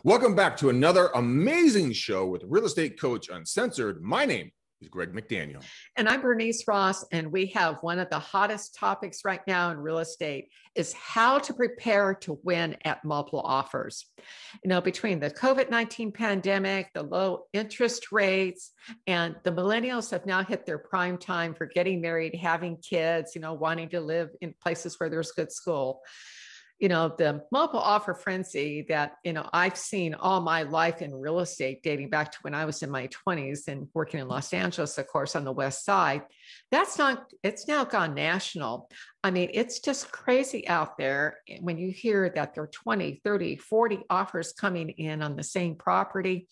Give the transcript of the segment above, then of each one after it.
Welcome back to another amazing show with Real Estate Coach Uncensored. My name is Greg McDaniel. And I'm Bernice Ross, and we have one of the hottest topics right now in real estate is how to prepare to win at multiple offers. You know, between the COVID-19 pandemic, the low interest rates, and the millennials have now hit their prime time for getting married, having kids, wanting to live in places where there's good school. The multiple offer frenzy that, I've seen all my life in real estate, dating back to when I was in my 20s and working in Los Angeles, of course, on the West Side, it's now gone national. I mean, it's just crazy out there when you hear that there are 20, 30, 40 offers coming in on the same property.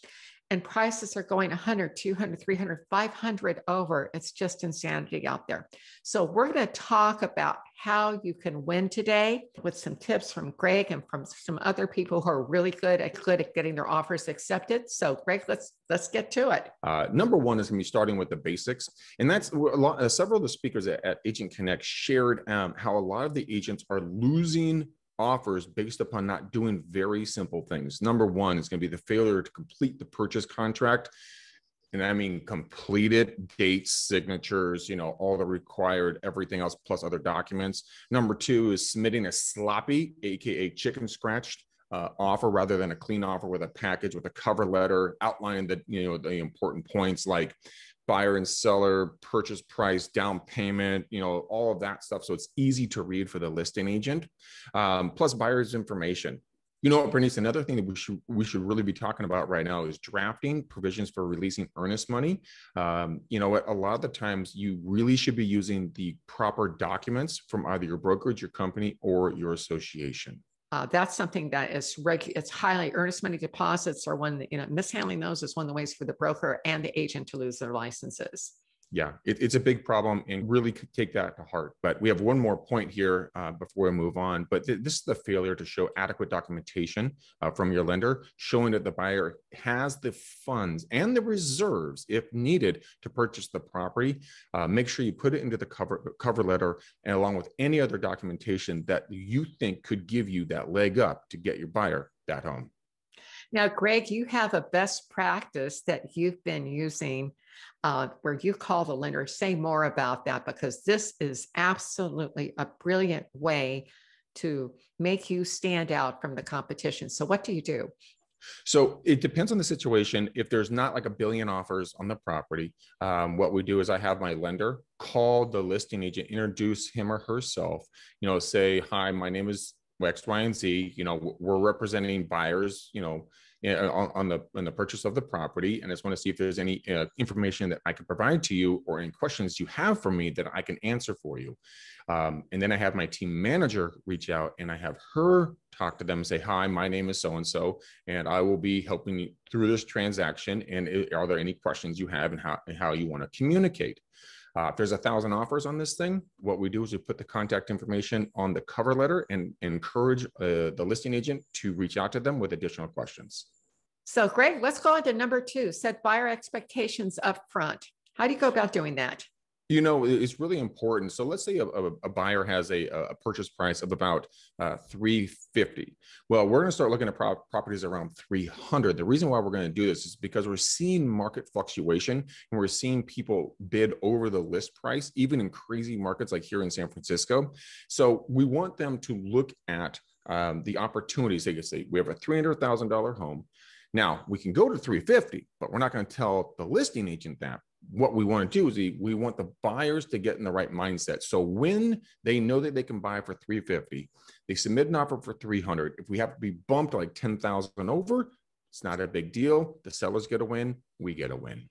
And prices are going 100, 200, 300, 500 over. It's just insanity out there. So we're going to talk about how you can win today with some tips from Greg and from some other people who are really good at getting their offers accepted. So Greg, let's get to it. Number one is going to be starting with the basics. And that's several of the speakers at Agent Connect shared how a lot of the agents are losing offers based upon not doing very simple things. Number one is going to be the failure to complete the purchase contract. And I mean, complete it, dates, signatures, all the required, everything else, plus other documents. Number two is submitting a sloppy, AKA chicken scratched offer rather than a clean offer with a package with a cover letter outlining the important points like buyer and seller, purchase price, down payment, all of that stuff. So it's easy to read for the listing agent, plus buyer's information. You know what, Bernice, another thing that we should really be talking about right now is drafting provisions for releasing earnest money. You know what, a lot of the times you really should be using the proper documents from either your brokerage, your company, or your association. That's something that is it's highly earnest money deposits are one, mishandling those is one of the ways for the broker and the agent to lose their licenses. Yeah, it's a big problem and really could take that to heart. But we have one more point here before we move on. But this is the failure to show adequate documentation from your lender, showing that the buyer has the funds and the reserves, if needed, to purchase the property. Make sure you put it into the cover letter and along with any other documentation that you think could give you that leg up to get your buyer that home. Now, Greg, you have a best practice that you've been using where you call the lender. Say more about that, because this is absolutely a brilliant way to make you stand out from the competition. So what do you do? So it depends on the situation. If there's not like a billion offers on the property, what we do is I have my lender call the listing agent, introduce him or herself, say, hi, my name is X, Y, and Z, we're representing buyers, on the purchase of the property. And I just want to see if there's any information that I can provide to you or any questions you have for me that I can answer for you. And then I have my team manager reach out and I have her talk to them and say, hi, my name is so-and-so, and I will be helping you through this transaction. And are there any questions you have and how you want to communicate? If there's 1,000 offers on this thing, what we do is we put the contact information on the cover letter and encourage the listing agent to reach out to them with additional questions. So Greg, let's go on to number 2, set buyer expectations up front. How do you go about doing that? It's really important. So let's say a buyer has a purchase price of about $350. Well, we're going to start looking at properties around $300. The reason why we're going to do this is because we're seeing market fluctuation and we're seeing people bid over the list price, even in crazy markets like here in San Francisco. So we want them to look at the opportunities. They can say, we have a $300,000 home. Now we can go to $350, but we're not going to tell the listing agent that. What we want to do is we want the buyers to get in the right mindset. So when they know that they can buy for $350, they submit an offer for $300. If we have to be bumped like $10,000 over, it's not a big deal. The sellers get a win, we get a win.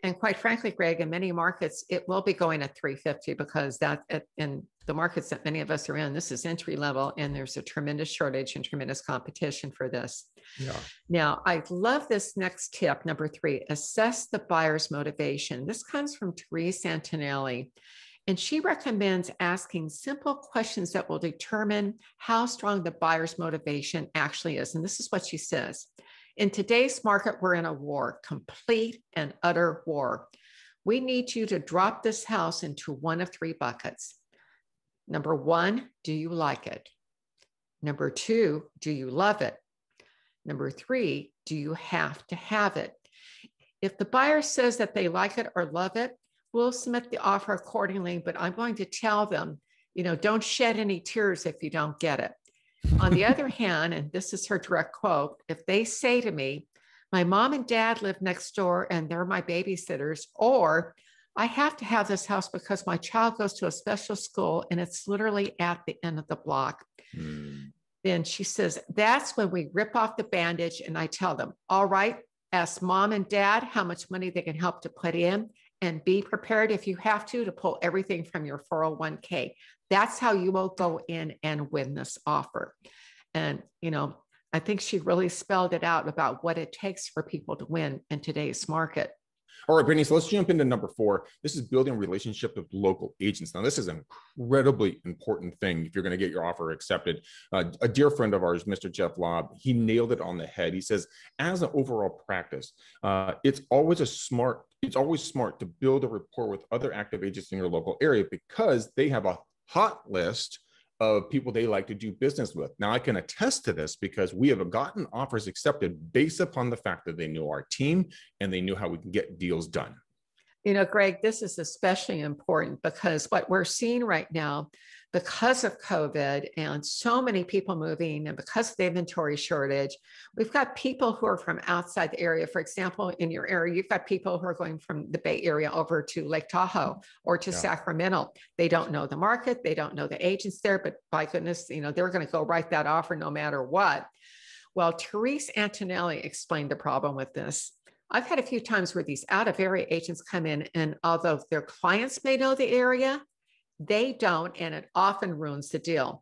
And quite frankly, Greg, in many markets, it will be going at $350 because that in the markets that many of us are in, this is entry level and there's a tremendous shortage and tremendous competition for this. Yeah. Now, I love this next tip, number 3, assess the buyer's motivation. This comes from Therese Antonelli, and she recommends asking simple questions that will determine how strong the buyer's motivation actually is. And this is what she says. In today's market, we're in a war, complete and utter war. We need you to drop this house into one of 3 buckets. Number 1, do you like it? Number 2, do you love it? Number 3, do you have to have it? If the buyer says that they like it or love it, we'll submit the offer accordingly, but I'm going to tell them, don't shed any tears if you don't get it. On the other hand, and this is her direct quote, if they say to me, my mom and dad live next door and they're my babysitters, or I have to have this house because my child goes to a special school and it's literally at the end of the block. Then she says, that's when we rip off the bandage and I tell them, all right, ask mom and dad how much money they can help to put in, and be prepared if you have to pull everything from your 401k. That's how you will go in and win this offer. And, I think she really spelled it out about what it takes for people to win in today's market. All right, Bernice, let's jump into number 4. This is building a relationship with local agents. Now, this is an incredibly important thing if you're going to get your offer accepted. A dear friend of ours, Mr. Jeff Lobb, he nailed it on the head. He says, as an overall practice, it's always smart to build a rapport with other active agents in your local area because they have a hot list of people they like to do business with. Now, I can attest to this because we have gotten offers accepted based upon the fact that they know our team and they knew how we can get deals done. Greg, this is especially important because what we're seeing right now, because of COVID and so many people moving and because of the inventory shortage, we've got people who are from outside the area. For example, in your area, you've got people who are going from the Bay Area over to Lake Tahoe or to Sacramento. They don't know the market. They don't know the agents there, but by goodness, they're going to go write that offer no matter what. Well, Therese Antonelli explained the problem with this. I've had a few times where these out-of-area agents come in, and although their clients may know the area, they don't, and it often ruins the deal.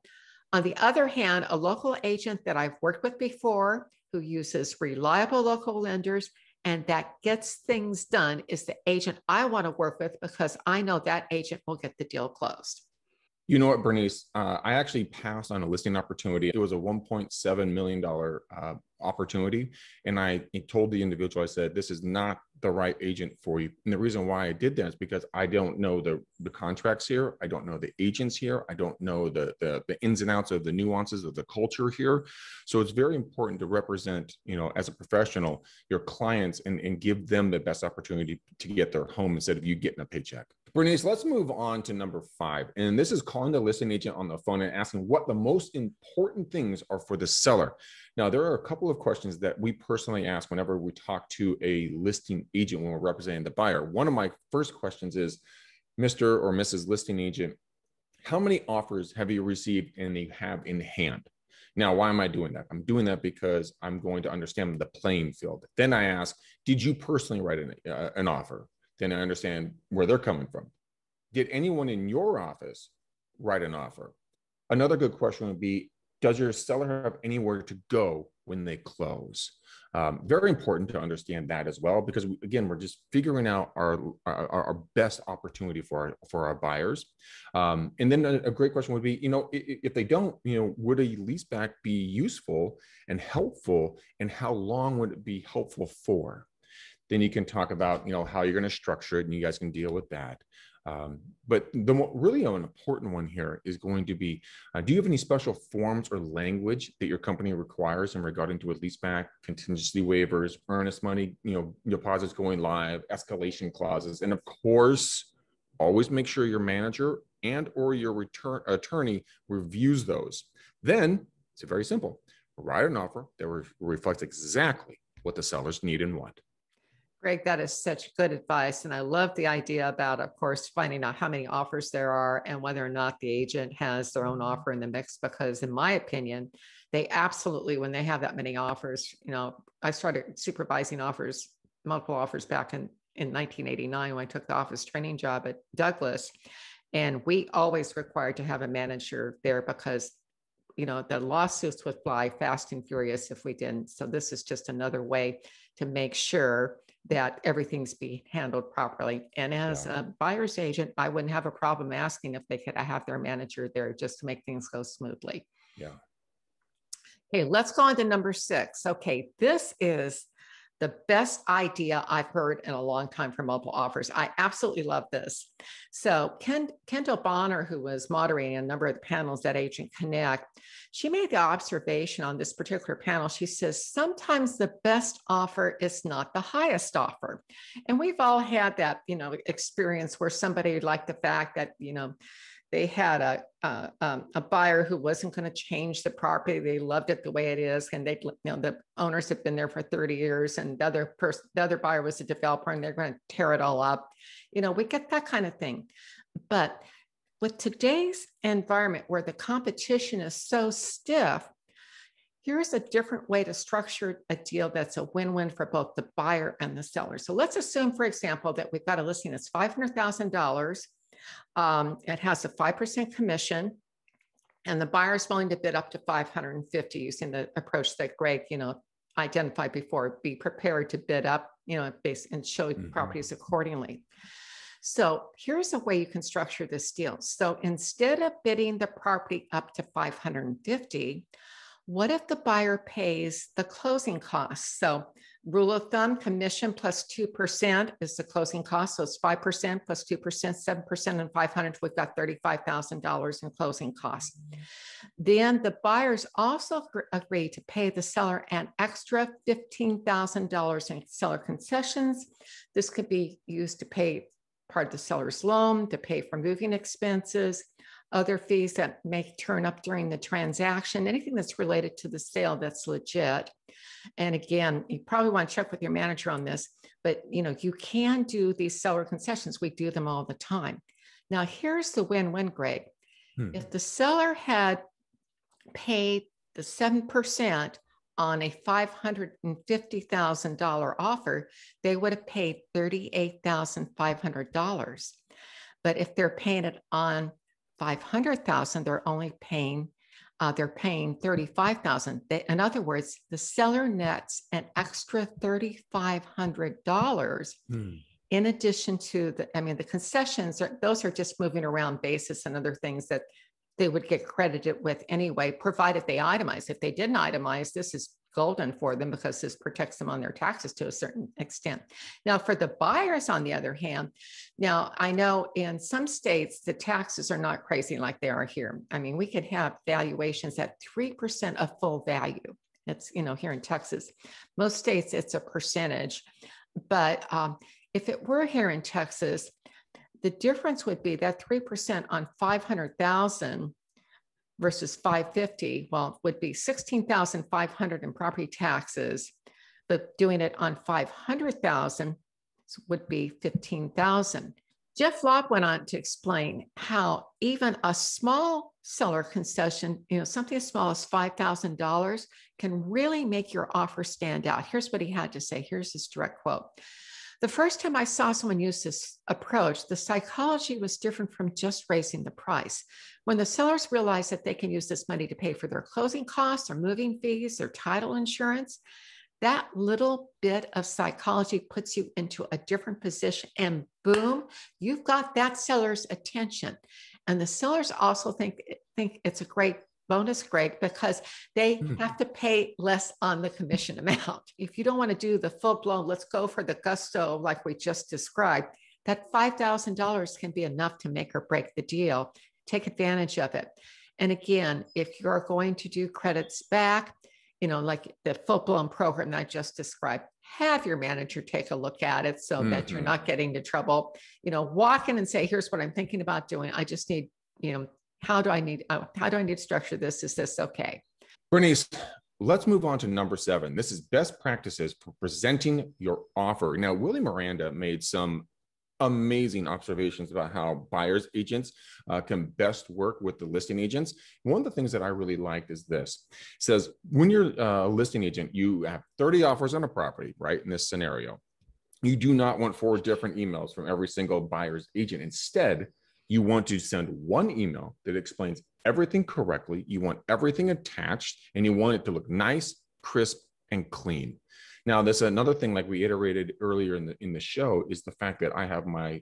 On the other hand, a local agent that I've worked with before who uses reliable local lenders and that gets things done is the agent I want to work with because I know that agent will get the deal closed. You know what, Bernice? I actually passed on a listing opportunity. It was a $1.7 million opportunity. And I told the individual, I said, this is not the right agent for you. And the reason why I did that is because I don't know the contracts here. I don't know the agents here. I don't know the ins and outs of the nuances of the culture here. So it's very important to represent, as a professional, your clients and give them the best opportunity to get their home instead of you getting a paycheck. Bernice, let's move on to number 5. And this is calling the listing agent on the phone and asking what the most important things are for the seller. Now, there are a couple of questions that we personally ask whenever we talk to a listing agent when we're representing the buyer. One of my first questions is, Mr. or Mrs. Listing Agent, how many offers have you received and you have in hand? Now, why am I doing that? I'm doing that because I'm going to understand the playing field. Then I ask, did you personally write an offer? Then I understand where they're coming from. Did anyone in your office write an offer? Another good question would be, does your seller have anywhere to go when they close? Very important to understand that as well, because again, we're just figuring out our best opportunity for our buyers. And then a great question would be, if they don't, would a leaseback be useful and helpful, and how long would it be helpful for? Then you can talk about, how you're going to structure it, and you guys can deal with that. But really an important one here is going to be, do you have any special forms or language that your company requires in regarding to a leaseback, contingency waivers, earnest money, deposits going live, escalation clauses, and of course, always make sure your manager and or your attorney reviews those. Then it's very simple. Write an offer that reflects exactly what the sellers need and want. Greg, that is such good advice. And I love the idea about, of course, finding out how many offers there are and whether or not the agent has their own offer in the mix. Because in my opinion, they absolutely, when they have that many offers, I started supervising offers, multiple offers back in 1989 when I took the office training job at Douglas. And we always required to have a manager there because the lawsuits would fly fast and furious if we didn't. So this is just another way to make sure that everything's being handled properly. And as a buyer's agent, I wouldn't have a problem asking if they could have their manager there just to make things go smoothly. Yeah. Okay, let's go on to number 6. Okay, this is the best idea I've heard in a long time for multiple offers. I absolutely love this. So Kendall Bonner, who was moderating a number of the panels at Agent Connect, she made the observation on this particular panel. She says, sometimes the best offer is not the highest offer. And we've all had that, experience where somebody liked the fact that, they had a buyer who wasn't going to change the property. They loved it the way it is, and the owners have been there for 30 years, and the other buyer was a developer, and they're going to tear it all up. We get that kind of thing. But with today's environment where the competition is so stiff, here's a different way to structure a deal that's a win-win for both the buyer and the seller. So let's assume, for example, that we've got a listing that's $500,000. It has a 5% commission, and the buyer is willing to bid up to 550 using the approach that Greg, identified before. Be prepared to bid up, and show properties accordingly. So here's a way you can structure this deal. So instead of bidding the property up to 550, what if the buyer pays the closing costs? So rule of thumb, commission plus 2% is the closing cost. So it's 5% plus 2%, 7% and 500. We've got $35,000 in closing costs. Then the buyers also agree to pay the seller an extra $15,000 in seller concessions. This could be used to pay part of the seller's loan, to pay for moving expenses, other fees that may turn up during the transaction, anything that's related to the sale that's legit. And again, you probably want to check with your manager on this, but you can do these seller concessions. We do them all the time. Now, here's the win-win, Greg. If the seller had paid the 7% on a $550,000 offer, they would have paid $38,500. But if they're paying it on $500,000, they're only paying $35,000. In other words, the seller nets an extra $3,500 in addition to the concessions. Those are just moving around basis and other things that they would get credited with anyway, provided they itemize. If they didn't itemize, this is golden for them because this protects them on their taxes to a certain extent. Now, for the buyers, on the other hand, now I know in some states, the taxes are not crazy like they are here. We could have valuations at 3% of full value. It's, here in Texas, most states, it's a percentage. But if it were here in Texas, the difference would be that 3% on 500,000 versus 550, would be 16,500 in property taxes, but doing it on 500,000 would be 15,000. Jeff Lobb went on to explain how even a small seller concession, something as small as $5,000 can really make your offer stand out. Here's what he had to say. Here's his direct quote. The first time I saw someone use this approach, the psychology was different from just raising the price. When the sellers realize that they can use this money to pay for their closing costs or moving fees or title insurance, that little bit of psychology puts you into a different position, and boom, you've got that seller's attention. And the sellers also think it's a great bonus, Greg, because they have to pay less on the commission amount. If you don't want to do the full blown, let's go for the gusto like we just described, that $5,000 can be enough to make or break the deal. Take advantage of it. And again, if you're going to do credits back, like the full blown program that I just described, have your manager take a look at it so that you're not getting into trouble. Walk in and say, here's what I'm thinking about doing. I just need, how do I need to structure this? Is this okay? Bernice, let's move on to number 7. This is best practices for presenting your offer. Now, Willie Miranda made some amazing observations about how buyers agents can best work with the listing agents. One of the things that I really liked is this. It says, when you're a listing agent, you have 30 offers on a property, right? In this scenario, you do not want 4 different emails from every single buyer's agent. Instead, you want to send one email that explains everything correctly. You want everything attached, and you want it to look nice, crisp, and clean. Now, there's another thing, like we iterated earlier in the show, is the fact that I have my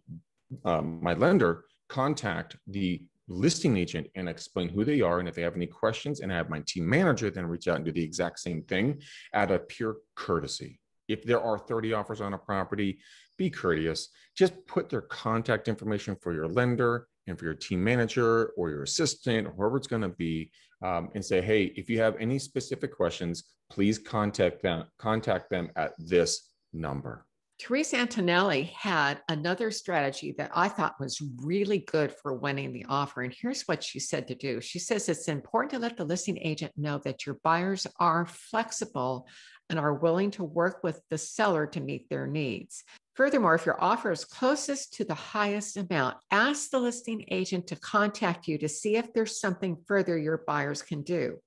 lender contact the listing agent and explain who they are and if they have any questions, and I have my team manager then reach out and do the exact same thing out of pure courtesy. If there are 30 offers on a property, be courteous. Just put their contact information for your lender and for your team manager or your assistant or whoever it's going to be, and say, hey, if you have any specific questions, please contact them at this number. Teresa Antonelli had another strategy that I thought was really good for winning the offer. And here's what she said to do. She says it's important to let the listing agent know that your buyers are flexible and are willing to work with the seller to meet their needs. Furthermore, if your offer is closest to the highest amount, ask the listing agent to contact you to see if there's something further your buyers can do.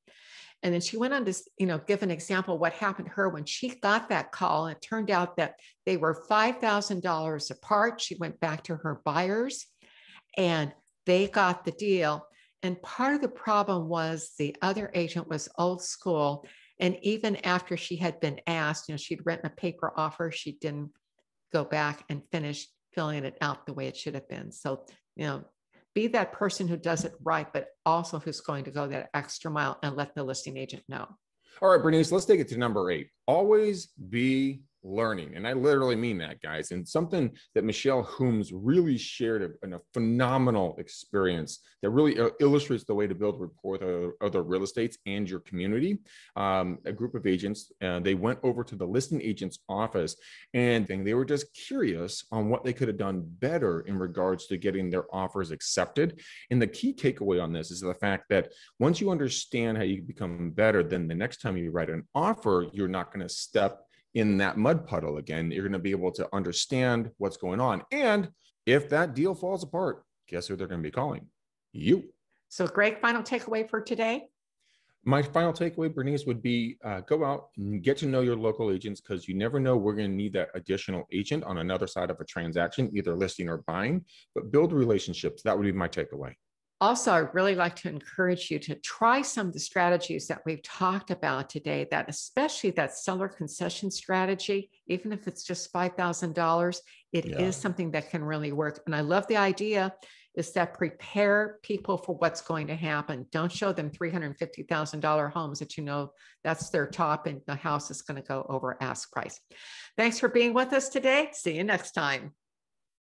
And then she went on to, give an example of what happened to her when she got that call. It turned out that they were $5,000 apart. She went back to her buyers and they got the deal. And part of the problem was the other agent was old school. And even after she had been asked, she'd written a paper offer, she didn't go back and finish filling it out the way it should have been. So, be that person who does it right, but also who's going to go that extra mile and let the listing agent know. All right, Bernice, let's take it to number 8. Always be learning. And I literally mean that, guys. And something that Michelle Hooms really shared in a phenomenal experience that really illustrates the way to build rapport with other real estates and your community. A group of agents, they went over to the listing agent's office and they were just curious on what they could have done better in regards to getting their offers accepted. And the key takeaway on this is the fact that once you understand how you become better, then the next time you write an offer, you're not going to step in that mud puddle again. You're going to be able to understand what's going on. And if that deal falls apart, guess who they're going to be calling? You. So, Greg, final takeaway for today? My final takeaway, Bernice, would be go out and get to know your local agents, because you never know, we're going to need that additional agent on another side of a transaction, either listing or buying, but build relationships. That would be my takeaway. Also, I'd really like to encourage you to try some of the strategies that we've talked about today, that especially that seller concession strategy, even if it's just $5,000, it is something that can really work. And I love the idea is that prepare people for what's going to happen. Don't show them $350,000 homes that that's their top and the house is going to go over ask price. Thanks for being with us today. See you next time.